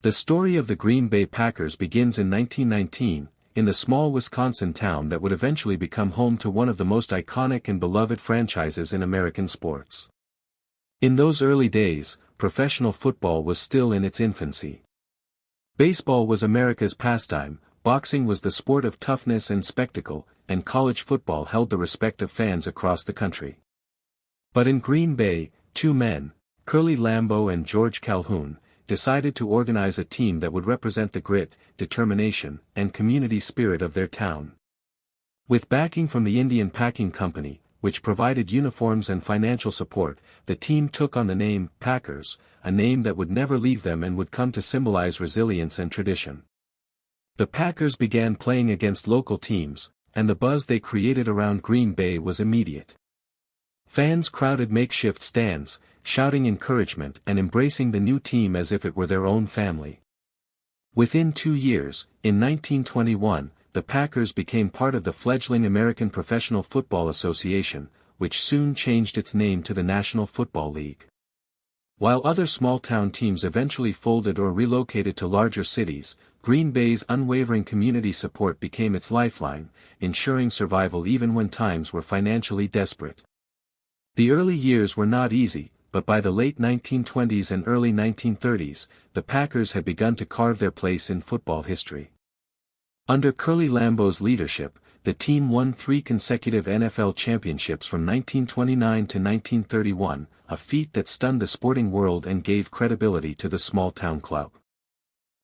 The story of the Green Bay Packers begins in 1919, in the small Wisconsin town that would eventually become home to one of the most iconic and beloved franchises in American sports. In those early days, professional football was still in its infancy. Baseball was America's pastime, boxing was the sport of toughness and spectacle, and college football held the respect of fans across the country. But in Green Bay, two men, Curly Lambeau and George Calhoun, decided to organize a team that would represent the grit, determination, and community spirit of their town. With backing from the Indian Packing Company, which provided uniforms and financial support, the team took on the name Packers, a name that would never leave them and would come to symbolize resilience and tradition. The Packers began playing against local teams, and the buzz they created around Green Bay was immediate. Fans crowded makeshift stands, shouting encouragement and embracing the new team as if it were their own family. Within 2 years, in 1921, the Packers became part of the fledgling American Professional Football Association, which soon changed its name to the National Football League. While other small-town teams eventually folded or relocated to larger cities, Green Bay's unwavering community support became its lifeline, ensuring survival even when times were financially desperate. The early years were not easy, but by the late 1920s and early 1930s, the Packers had begun to carve their place in football history. Under Curly Lambeau's leadership, the team won 3 consecutive NFL championships from 1929 to 1931, a feat that stunned the sporting world and gave credibility to the small-town club.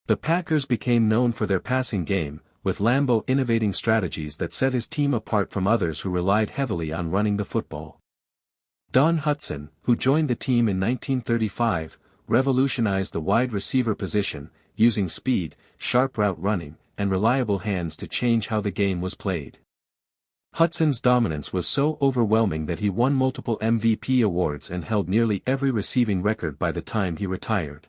The Packers became known for their passing game, with Lambeau innovating strategies that set his team apart from others who relied heavily on running the football. Don Hutson, who joined the team in 1935, revolutionized the wide receiver position, using speed, sharp route running, and reliable hands to change how the game was played. Hutson's dominance was so overwhelming that he won multiple MVP awards and held nearly every receiving record by the time he retired.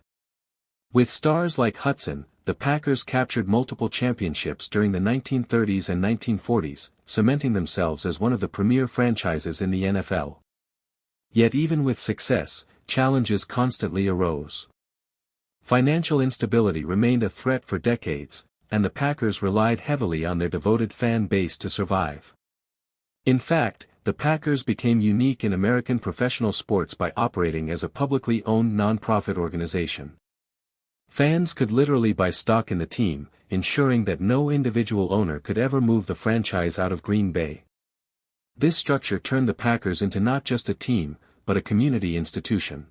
With stars like Hutson, the Packers captured multiple championships during the 1930s and 1940s, cementing themselves as one of the premier franchises in the NFL. Yet even with success, challenges constantly arose. Financial instability remained a threat for decades, and the Packers relied heavily on their devoted fan base to survive. In fact, the Packers became unique in American professional sports by operating as a publicly owned nonprofit organization. Fans could literally buy stock in the team, ensuring that no individual owner could ever move the franchise out of Green Bay. This structure turned the Packers into not just a team, but a community institution.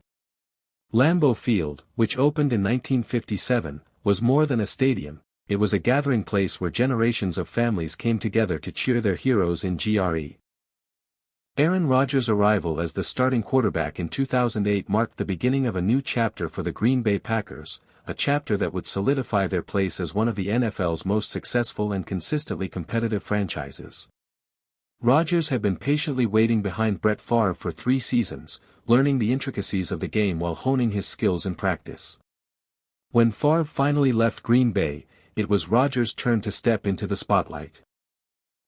Lambeau Field, which opened in 1957, was more than a stadium, it was a gathering place where generations of families came together to cheer their heroes in GRE. Aaron Rodgers' arrival as the starting quarterback in 2008 marked the beginning of a new chapter for the Green Bay Packers, a chapter that would solidify their place as one of the NFL's most successful and consistently competitive franchises. Rodgers had been patiently waiting behind Brett Favre for 3 seasons, learning the intricacies of the game while honing his skills in practice. When Favre finally left Green Bay, it was Rodgers' turn to step into the spotlight.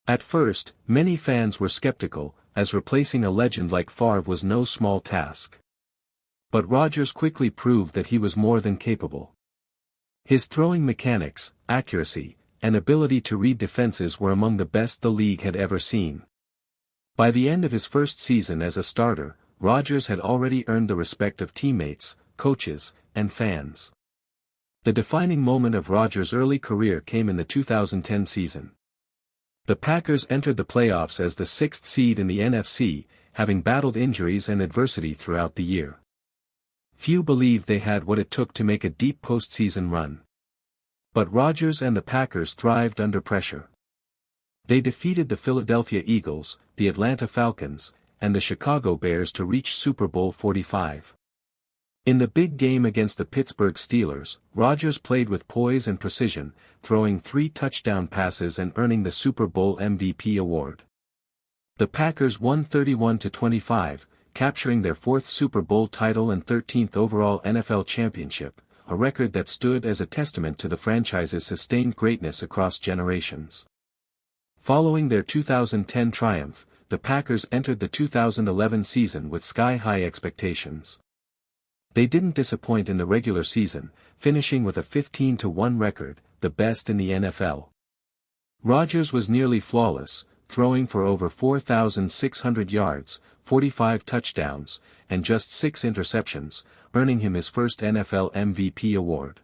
At first, many fans were skeptical, as replacing a legend like Favre was no small task. But Rodgers quickly proved that he was more than capable. His throwing mechanics, accuracy, and ability to read defenses were among the best the league had ever seen. By the end of his first season as a starter, Rodgers had already earned the respect of teammates, coaches, and fans. The defining moment of Rodgers' early career came in the 2010 season. The Packers entered the playoffs as the 6th seed in the NFC, having battled injuries and adversity throughout the year. Few believed they had what it took to make a deep postseason run. But Rodgers and the Packers thrived under pressure. They defeated the Philadelphia Eagles, the Atlanta Falcons, and the Chicago Bears to reach Super Bowl 45. In the big game against the Pittsburgh Steelers, Rodgers played with poise and precision, throwing 3 touchdown passes and earning the Super Bowl MVP award. The Packers won 31-25, capturing their 4th Super Bowl title and 13th overall NFL championship, a record that stood as a testament to the franchise's sustained greatness across generations. Following their 2010 triumph, the Packers entered the 2011 season with sky-high expectations. They didn't disappoint in the regular season, finishing with a 15-1 record, the best in the NFL. Rodgers was nearly flawless, throwing for over 4,600 yards, 45 touchdowns, and just 6 interceptions, earning him his first NFL MVP award.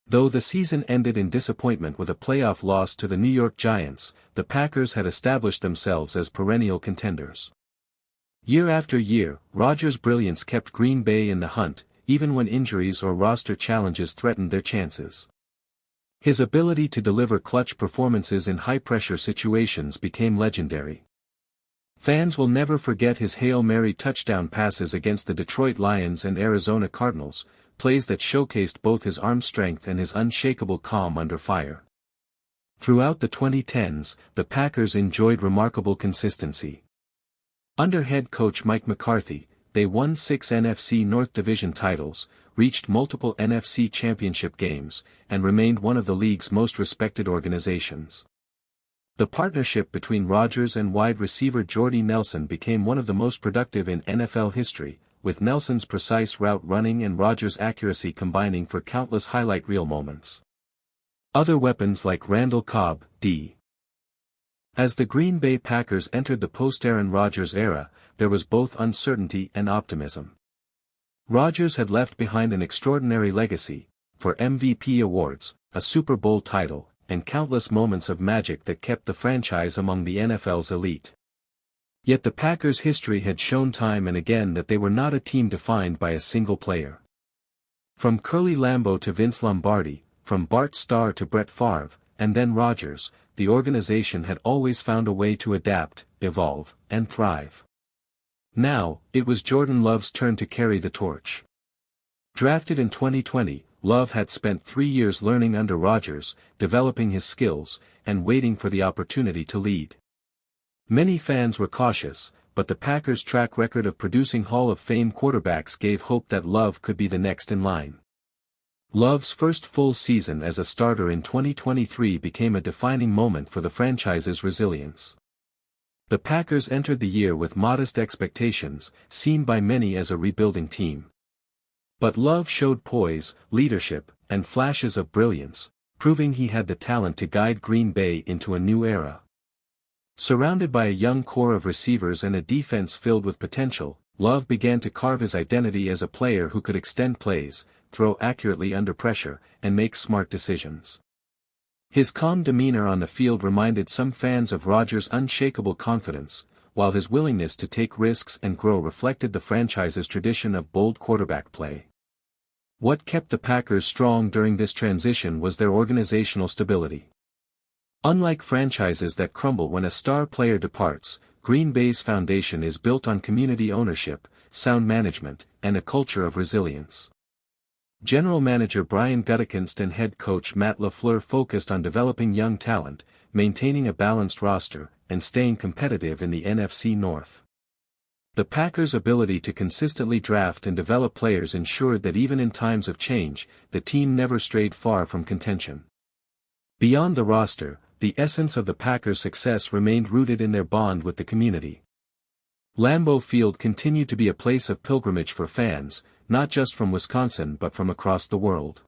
Though the season ended in disappointment with a playoff loss to the New York Giants, the Packers had established themselves as perennial contenders. Year after year, Rodgers' brilliance kept Green Bay in the hunt, even when injuries or roster challenges threatened their chances. His ability to deliver clutch performances in high-pressure situations became legendary. Fans will never forget his Hail Mary touchdown passes against the Detroit Lions and Arizona Cardinals, plays that showcased both his arm strength and his unshakable calm under fire. Throughout the 2010s, the Packers enjoyed remarkable consistency. Under head coach Mike McCarthy, they won 6 NFC North Division titles, reached multiple NFC championship games, and remained one of the league's most respected organizations. The partnership between Rodgers and wide receiver Jordy Nelson became one of the most productive in NFL history, with Nelson's precise route running and Rodgers' accuracy combining for countless highlight reel moments. Other weapons like Randall Cobb, D. As the Green Bay Packers entered the post-Aaron Rodgers era, there was both uncertainty and optimism. Rodgers had left behind an extraordinary legacy, for MVP awards, a Super Bowl title, and countless moments of magic that kept the franchise among the NFL's elite. Yet the Packers' history had shown time and again that they were not a team defined by a single player. From Curly Lambeau to Vince Lombardi, from Bart Starr to Brett Favre, and then Rodgers, the organization had always found a way to adapt, evolve, and thrive. Now, it was Jordan Love's turn to carry the torch. Drafted in 2020, Love had spent 3 years learning under Rodgers, developing his skills, and waiting for the opportunity to lead. Many fans were cautious, but the Packers' track record of producing Hall of Fame quarterbacks gave hope that Love could be the next in line. Love's first full season as a starter in 2023 became a defining moment for the franchise's resilience. The Packers entered the year with modest expectations, seen by many as a rebuilding team. But Love showed poise, leadership, and flashes of brilliance, proving he had the talent to guide Green Bay into a new era. Surrounded by a young core of receivers and a defense filled with potential, Love began to carve his identity as a player who could extend plays, throw accurately under pressure, and make smart decisions. His calm demeanor on the field reminded some fans of Rodgers' unshakable confidence, while his willingness to take risks and grow reflected the franchise's tradition of bold quarterback play. What kept the Packers strong during this transition was their organizational stability. Unlike franchises that crumble when a star player departs, Green Bay's foundation is built on community ownership, sound management, and a culture of resilience. General Manager Brian Gutekunst and head coach Matt LaFleur focused on developing young talent, maintaining a balanced roster, and staying competitive in the NFC North. The Packers' ability to consistently draft and develop players ensured that even in times of change, the team never strayed far from contention. Beyond the roster, the essence of the Packers' success remained rooted in their bond with the community. Lambeau Field continued to be a place of pilgrimage for fans, not just from Wisconsin but from across the world.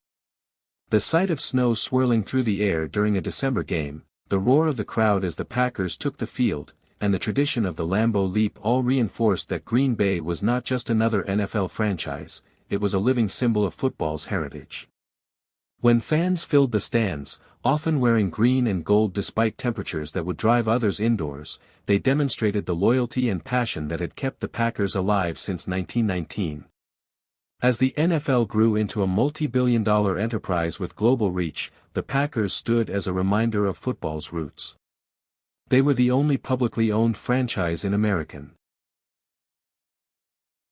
The sight of snow swirling through the air during a December game, the roar of the crowd as the Packers took the field, and the tradition of the Lambeau Leap all reinforced that Green Bay was not just another NFL franchise, it was a living symbol of football's heritage. When fans filled the stands, often wearing green and gold despite temperatures that would drive others indoors, they demonstrated the loyalty and passion that had kept the Packers alive since 1919. As the NFL grew into a multi-billion-dollar enterprise with global reach, the Packers stood as a reminder of football's roots. They were the only publicly owned franchise in American